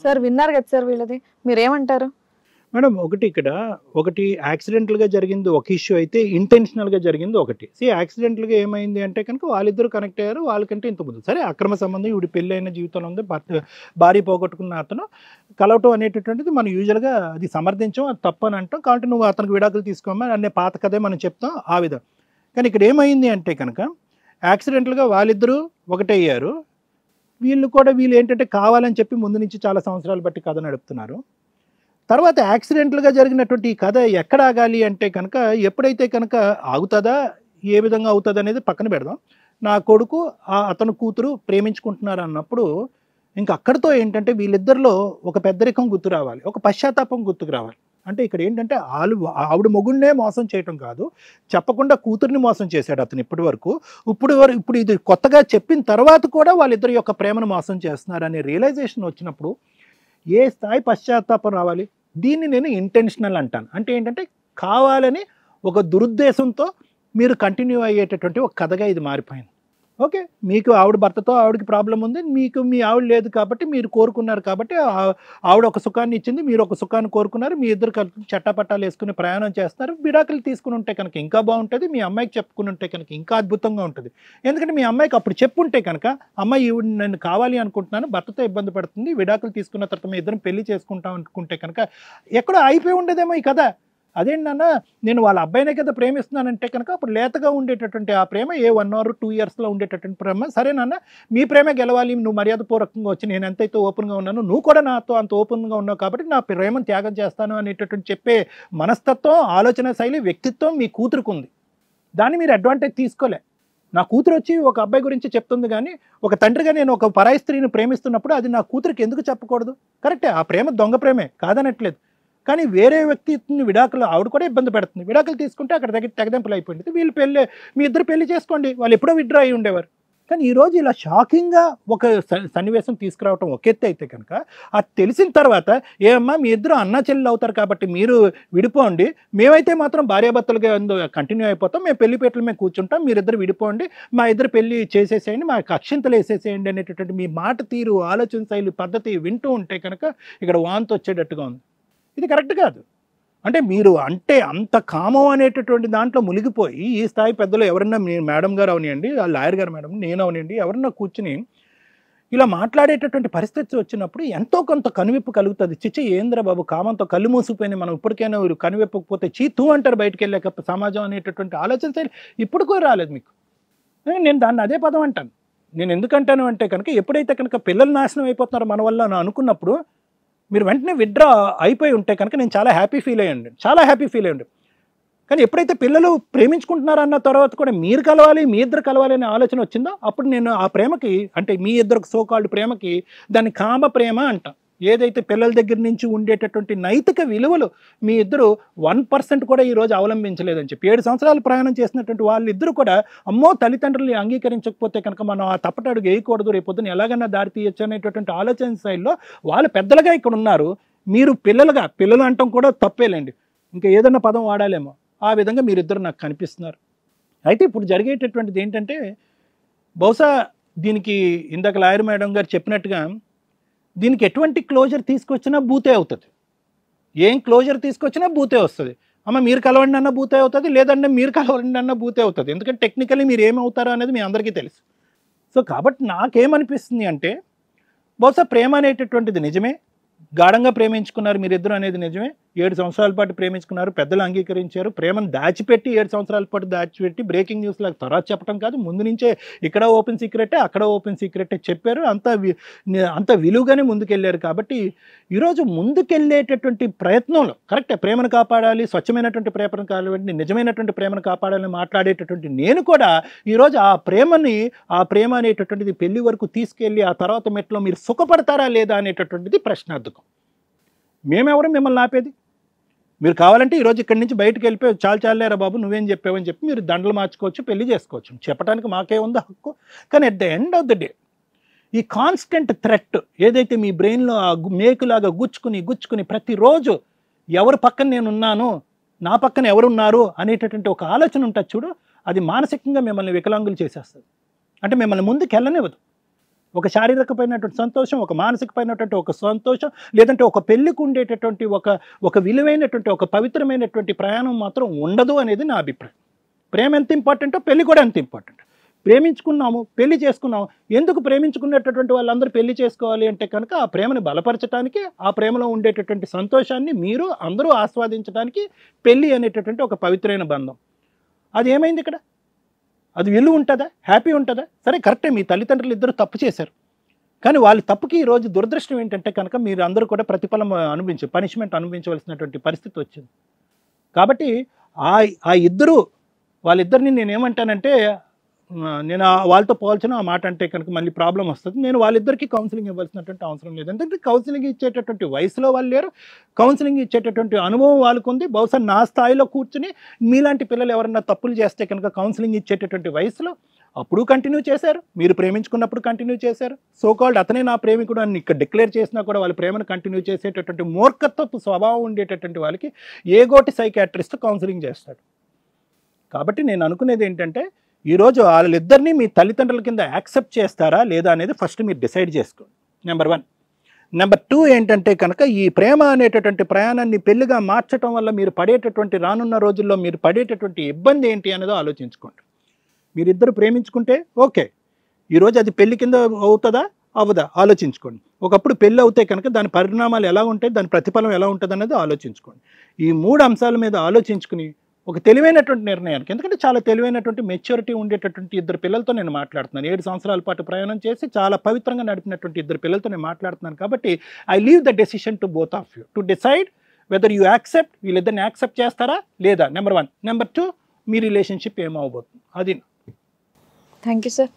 Sir విన్నారు కదా sir వీళ్ళది, మీరేమంటారు? మేడం ఒకటి యాక్సిడెంటల్గా జరిగింది ఒక ఇష్యూ అయితే ఇంటెన్షనల్గా జరిగింది ఒకటి. యాక్సిడెంటల్గా ఏమైంది అంటే కనుక వాళ్ళిద్దరూ కనెక్ట్ అయ్యారు. వాళ్ళకంటే ఇంతకుముందు సరే అక్రమ సంబంధం, ఇప్పుడు పెళ్ళి అయిన జీవితంలో ఉంది, భార్య పోగొట్టుకున్న అతను కలవటం అనేటటువంటిది మనం యూజువల్గా అది సమర్థించాం, అది తప్పు అని అంటాం. కాబట్టి నువ్వు అతనికి విడాకులు తీసుకోమని అనే పాత కథే మనం చెప్తాం ఆ విధంగా. కానీ ఇక్కడ ఏమైంది అంటే కనుక యాక్సిడెంటల్గా వాళ్ళిద్దరూ ఒకటయ్యారు. వీళ్ళు ఏంటంటే కావాలని చెప్పి ముందు నుంచి చాలా సంవత్సరాలు బట్టి కథ నడుపుతున్నారు. తర్వాత యాక్సిడెంటల్గా జరిగినటువంటి ఈ కథ ఎక్కడ ఆగాలి అంటే కనుక ఎప్పుడైతే కనుక ఆగుతుందా, ఏ విధంగా అవుతుంది అనేది పక్కన పెడదాం. నా కొడుకు అతను కూతురు ప్రేమించుకుంటున్నారు అన్నప్పుడు ఇంకా అక్కడితో ఏంటంటే వీళ్ళిద్దరిలో ఒక పెద్దరికం గుర్తు రావాలి, ఒక పశ్చాత్తాపం గుర్తుకు రావాలి. అంటే ఇక్కడ ఏంటంటే ఆవిడ మొగుడినే మోసం చేయటం కాదు, చెప్పకుండా కూతుర్ని మోసం చేశాడు అతను ఇప్పటి వరకు. ఇప్పుడు ఇది కొత్తగా చెప్పిన తర్వాత కూడా వాళ్ళిద్దరి యొక్క ప్రేమను మోసం చేస్తున్నారు అనే రియలైజేషన్ వచ్చినప్పుడు ఏ స్థాయి పశ్చాత్తాపం రావాలి? దీన్ని నేను ఇంటెన్షనల్ అంటాను. అంటే ఏంటంటే కావాలని ఒక దురుద్దేశంతో మీరు కంటిన్యూ అయ్యేటటువంటి ఒక కథగా ఇది మారిపోయింది. ఓకే, మీకు ఆవిడకి ప్రాబ్లం ఉంది, మీకు మీ ఆవిడ లేదు కాబట్టి మీరు కోరుకున్నారు, కాబట్టి ఆవిడ ఒక సుఖాన్ని ఇచ్చింది, మీరు ఒక సుఖాన్ని కోరుకున్నారు, మీ ఇద్దరు చట్టపట్టాలు వేసుకుని ప్రయాణం చేస్తున్నారు. విడాకులు తీసుకుని ఉంటే కనుక ఇంకా బాగుంటుంది, మీ అమ్మాయికి చెప్పుకుని ఉంటే కనుక ఇంకా అద్భుతంగా ఉంటుంది. ఎందుకంటే మీ అమ్మాయికి అప్పుడు చెప్పుంటే కనుక అమ్మాయి ఈవిడ నేను కావాలి అనుకుంటున్నాను, భర్తతో ఇబ్బంది పడుతుంది, విడాకులు తీసుకున్న తర్వాత మీ ఇద్దరం పెళ్లి చేసుకుంటాం అనుకుంటే కనుక ఎక్కడో అయిపోయి ఉండేదేమో ఈ కథ. అదేంటన్నా నేను వాళ్ళ అబ్బాయినే కదా ప్రేమిస్తున్నానంటే కనుక అప్పుడు లేతగా ఉండేటటువంటి ఆ ప్రేమ 1 or 2 yearsలో ఉండేటటువంటి ప్రేమ. సరేనన్నా, మీ ప్రేమ గెలవాలి, నువ్వు మర్యాదపూర్వకంగా వచ్చి నేను ఎంతైతే ఓపెన్గా ఉన్నాను, నువ్వు కూడా నాతో అంత ఓపెన్గా ఉన్నావు కాబట్టి నా ప్రేమను త్యాగం చేస్తాను అనేటటువంటి చెప్పే మనస్తత్వం, ఆలోచన శైలి, వ్యక్తిత్వం మీ కూతురుకుంది. దాన్ని మీరు అడ్వాంటేజ్ తీసుకోలే. నా కూతురు వచ్చి ఒక అబ్బాయి గురించి చెప్తుంది, కానీ ఒక తండ్రిగా నేను ఒక పరాయి స్త్రీని ప్రేమిస్తున్నప్పుడు అది నా కూతురికి ఎందుకు చెప్పకూడదు? కరెక్టే, ఆ ప్రేమ దొంగ ప్రేమే కాదనట్లేదు. కానీ వేరే వ్యక్తిని విడాకులు ఆవిడ కూడా ఇబ్బంది పెడుతుంది. విడాకులు తీసుకుంటే అక్కడ తెగదెంపులు అయిపోయింది. మీ ఇద్దరు పెళ్లి చేసుకోండి, వాళ్ళు ఎప్పుడో విత్డ్రా అయి ఉండేవారు. కానీ ఈరోజు ఇలా షాకింగ్గా ఒక సన్నివేశం తీసుకురావటం ఒక ఎత్తు అయితే కనుక అది తెలిసిన తర్వాత ఏమమ్మా మీ ఇద్దరు అన్నా చెల్లెలు అవుతారు కాబట్టి మీరు విడిపోండి, మేమైతే మాత్రం భార్యాభర్తలుగా కంటిన్యూ అయిపోతాం, మేము పెళ్లిపేటలు మేము కూర్చుంటాం, మీరిద్దరు విడిపోండి, మా ఇద్దరు పెళ్లి చేసేసేయండి, మా అక్షింతలు వేసేసేయండి అనేటటువంటి మీ మాట తీరు, ఆలోచన శైలి, పద్ధతి వింటూ ఉంటే కనుక ఇక్కడ వాంతి వచ్చేటట్టుగా ఉంది. ఇది కరెక్ట్ కాదు. అంటే మీరు అంత కామం అనేటటువంటి దాంట్లో మునిగిపోయి ఈ స్థాయి పెద్దలు ఎవరన్నా, మేడం గారు అవనివ్వండి, లాయర్ గారు మేడం, నేను అవనివ్వండి, ఎవరన్నా కూర్చుని ఇలా మాట్లాడేటటువంటి పరిస్థితి వచ్చినప్పుడు ఎంతో కొంత కనువిప్పు కలుగుతుంది. చిచ్చి ఏంద్ర బాబు కామంతో కళ్ళు మూసిపోయినా, మనం ఇప్పటికైనా కనువిప్పకపోతే చీతూ అంటారు బయటకు వెళ్ళాక సమాజం అనేటటువంటి ఆలోచన శైలి ఇప్పుడు కూడా రాలేదు మీకు. నేను దాన్ని అదే పదం అంటాను. నేను ఎందుకంటాను అంటే కనుక ఎప్పుడైతే కనుక పిల్లలు నాశనం అయిపోతున్నారో మన వల్ల అని అనుకున్నప్పుడు మీరు వెంటనే విత్డ్రా అయిపోయి ఉంటే కనుక నేను చాలా హ్యాపీ ఫీల్ అయ్యండి. కానీ ఎప్పుడైతే పిల్లలు ప్రేమించుకుంటున్నారో అన్న తర్వాత కూడా మీరు కలవాలి, మీ ఇద్దరు కలవాలి అనే ఆలోచన వచ్చిందో అప్పుడు నేను ఆ ప్రేమకి, అంటే మీ ఇద్దరు సోకాల్డ్ ప్రేమకి, దాన్ని కామ ప్రేమ అంటాం. ఏదైతే పిల్లల దగ్గర నుంచి ఉండేటటువంటి నైతిక విలువలు మీ ఇద్దరు 1% కూడా ఈరోజు అవలంబించలేదని చెప్పి 7 సంవత్సరాలు ప్రయాణం చేసినటువంటి వాళ్ళిద్దరూ కూడా అమ్మో తల్లిదండ్రులు అంగీకరించకపోతే కనుక మనం ఆ తప్పటడుగు వేయకూడదు, రేపొద్దున ఎలాగన్నా దారి తీయచ్చు అనేటటువంటి ఆలోచన శైలిలో వాళ్ళు పెద్దలుగా ఇక్కడ ఉన్నారు. మీరు పిల్లలు అంటాం కూడా తప్పేలేండి, ఇంకా ఏదన్నా పదం వాడాలేమో, ఆ విధంగా మీరిద్దరు నాకు కనిపిస్తున్నారు. అయితే ఇప్పుడు జరిగేటటువంటిది ఏంటంటే బహుశా దీనికి ఇందాక లాయర్ మేడం గారు చెప్పినట్టుగా దీనికి ఎటువంటి క్లోజర్ తీసుకొచ్చినా బూతే అవుతుంది. ఏం క్లోజర్ తీసుకొచ్చినా బూతే వస్తుంది. అమ్మ మీరు కలవండి అన్న బూతే అవుతుంది, లేదంటే మీరు కలవండి అన్న బూతే అవుతుంది. ఎందుకంటే టెక్నికల్లీ మీరు ఏమవుతారో అనేది మీ అందరికీ తెలుసు. సో కాబట్టి నాకేమనిపిస్తుంది అంటే బహుశా ప్రేమ అనేటటువంటిది నిజమే, గాఢంగా ప్రేమించుకున్నారు మీరిద్దరు అనేది నిజమే. 7 సంవత్సరాల పాటు ప్రేమించుకున్నారు, పెద్దలు అంగీకరించారు. ప్రేమను దాచిపెట్టి 7 సంవత్సరాల పాటు దాచిపెట్టి బ్రేకింగ్ న్యూస్ లాగా తర్వాత చెప్పడం కాదు, ముందు నుంచే ఇక్కడ ఓపెన్ సీక్రెటే అక్కడ ఓపెన్ సీక్రెటే చెప్పారు. అంత విలువగానే ముందుకెళ్ళారు. కాబట్టి ఈరోజు ముందుకెళ్ళేటటువంటి ప్రయత్నంలో కరెక్టే, ప్రేమను కాపాడాలి, స్వచ్ఛమైనటువంటి ప్రేమను కావాలి, నిజమైనటువంటి ప్రేమను కాపాడాలని మాట్లాడేటటువంటి నేను కూడా ఈరోజు ఆ ప్రేమ అనేటటువంటిది పెళ్లి వరకు తీసుకెళ్ళి ఆ తర్వాత మెట్లో మీరు సుఖపడతారా లేదా అనేటటువంటిది ప్రశ్నార్థకం. మేమెవరు మిమ్మల్ని ఆపేది? మీరు కావాలంటే ఈరోజు ఇక్కడి నుంచి బయటకు వెళ్ళిపోయి చాలేరా బాబు నువ్వేం చెప్పావని చెప్పి మీరు దండలు మార్చుకోవచ్చు, పెళ్లి చేసుకోవచ్చు, చెప్పడానికి మాకే ఉందో హక్కు. కానీ at the end of the day ఈ కాన్స్టెంట్ థ్రెట్ ఏదైతే మీ బ్రెయిన్లో మేకులాగా గుచ్చుకుని ప్రతిరోజు ఎవరు పక్కన నేనున్నాను, నా పక్కన ఎవరున్నారు అనేటటువంటి ఒక ఆలోచన ఉంటుంది చూడు, అది మానసికంగా మిమ్మల్ని వికలాంగులు చేసేస్తుంది. అంటే మిమ్మల్ని ముందుకు వెళ్ళనివ్వదు. ఒక శారీరకమైనటువంటి సంతోషం, ఒక మానసికమైనటువంటి ఒక సంతోషం, లేదంటే ఒక పెళ్లికి ఉండేటటువంటి ఒక విలువైనటువంటి ఒక పవిత్రమైనటువంటి ప్రయాణం మాత్రం ఉండదు అనేది నా అభిప్రాయం. ప్రేమ ఎంత ఇంపార్టెంటో పెళ్లి కూడా అంత ఇంపార్టెంట్. ప్రేమించుకున్నాము, పెళ్లి చేసుకున్నాము. ఎందుకు ప్రేమించుకునేటటువంటి వాళ్ళందరూ పెళ్లి చేసుకోవాలి అంటే కనుక ఆ ప్రేమను బలపరచడానికి, ఆ ప్రేమలో ఉండేటటువంటి సంతోషాన్ని మీరు అందరూ ఆస్వాదించడానికి పెళ్లి అనేటటువంటి ఒక పవిత్రమైన బంధం. అది ఏమైంది ఇక్కడ? అది విలువ ఉంటుందా? హ్యాపీ ఉంటుందా? సరే కరెక్టే, మీ తల్లిదండ్రులు ఇద్దరు తప్పు చేశారు, కానీ వాళ్ళ తప్పుకి ఈరోజు దురదృష్టం ఏంటంటే కనుక మీరు అందరూ కూడా ప్రతిఫలం పనిష్మెంట్ అనుభవించవలసినటువంటి పరిస్థితి వచ్చింది. కాబట్టి ఆ ఇద్దరు వాళ్ళిద్దరిని నేనేమంటానంటే, నేను వాళ్ళతో పోల్చిన ఆ మాట అంటే కనుక మళ్ళీ ప్రాబ్లం వస్తుంది. నేను వాళ్ళిద్దరికీ కౌన్సిలింగ్ ఇవ్వాల్సినటువంటి అవసరం లేదు. ఎందుకంటే కౌన్సిలింగ్ ఇచ్చేటటువంటి వయసులో వాళ్ళు లేరు, కౌన్సిలింగ్ ఇచ్చేటటువంటి అనుభవం వాళ్ళకు ఉంది. బహుశా నా స్థాయిలో కూర్చుని మీలాంటి పిల్లలు ఎవరన్నా తప్పులు చేస్తే కనుక కౌన్సిలింగ్ ఇచ్చేటటువంటి వయసులో అప్పుడు కంటిన్యూ చేశారు, మీరు ప్రేమించుకున్నప్పుడు కంటిన్యూ చేశారు. సోకాల్డ్ అతనే నా ప్రేమికుడు అని ఇక్కడ డిక్లేర్ చేసినా కూడా వాళ్ళ ప్రేమను కంటిన్యూ చేసేటటువంటి మూర్ఖత్వపు స్వభావం ఉండేటటువంటి వాళ్ళకి ఏ గోటి సైకాట్రిస్ట్ కౌన్సిలింగ్ చేస్తాడు. కాబట్టి నేను అనుకునేది ఏంటంటే, ఈరోజు వాళ్ళిద్దరినీ మీ తల్లిదండ్రుల కింద యాక్సెప్ట్ చేస్తారా లేదా అనేది ఫస్ట్ మీరు డిసైడ్ చేసుకోండి, నెంబర్ 1. నెంబర్ 2 ఏంటంటే కనుక ఈ ప్రేమ అనేటటువంటి ప్రయాణాన్ని పెళ్లిగా మార్చడం వల్ల మీరు పడేటటువంటి రానున్న రోజుల్లో మీరు పడేటటువంటి ఇబ్బంది ఏంటి అనేదో ఆలోచించుకోండి. మీరిద్దరు ప్రేమించుకుంటే ఓకే, ఈరోజు అది పెళ్లి కింద అవుతుందా అవ్వదా ఆలోచించుకోండి. ఒకప్పుడు పెళ్ళి అవుతే కనుక దాని పరిణామాలు ఎలా ఉంటాయి, దాని ప్రతిఫలం ఎలా ఉంటుంది అనేది ఆలోచించుకోండి. ఈ 3 అంశాల మీద ఆలోచించుకుని ఒక తెలివైనటువంటి నిర్ణయానికి, ఎందుకంటే చాలా తెలివైనటువంటి మెచ్యూరిటీ ఉండేటటువంటి ఇద్దరు పిల్లలతో నేను మాట్లాడుతున్నాను. 7 సంవత్సరాల పాటు ప్రయాణం చేసి చాలా పవిత్రంగా నడిపినటువంటి ఇద్దరు పిల్లలతో నేను మాట్లాడుతున్నాను. కాబట్టి I leave the decision to both of you to decide whether you accept, వీళ్ళిద్దరిని యాక్సెప్ట్ చేస్తారా లేదా, నెంబర్ 1. నెంబర్ 2, మీ రిలేషన్షిప్ ఏమవబోతుంది అది. Thank you sir.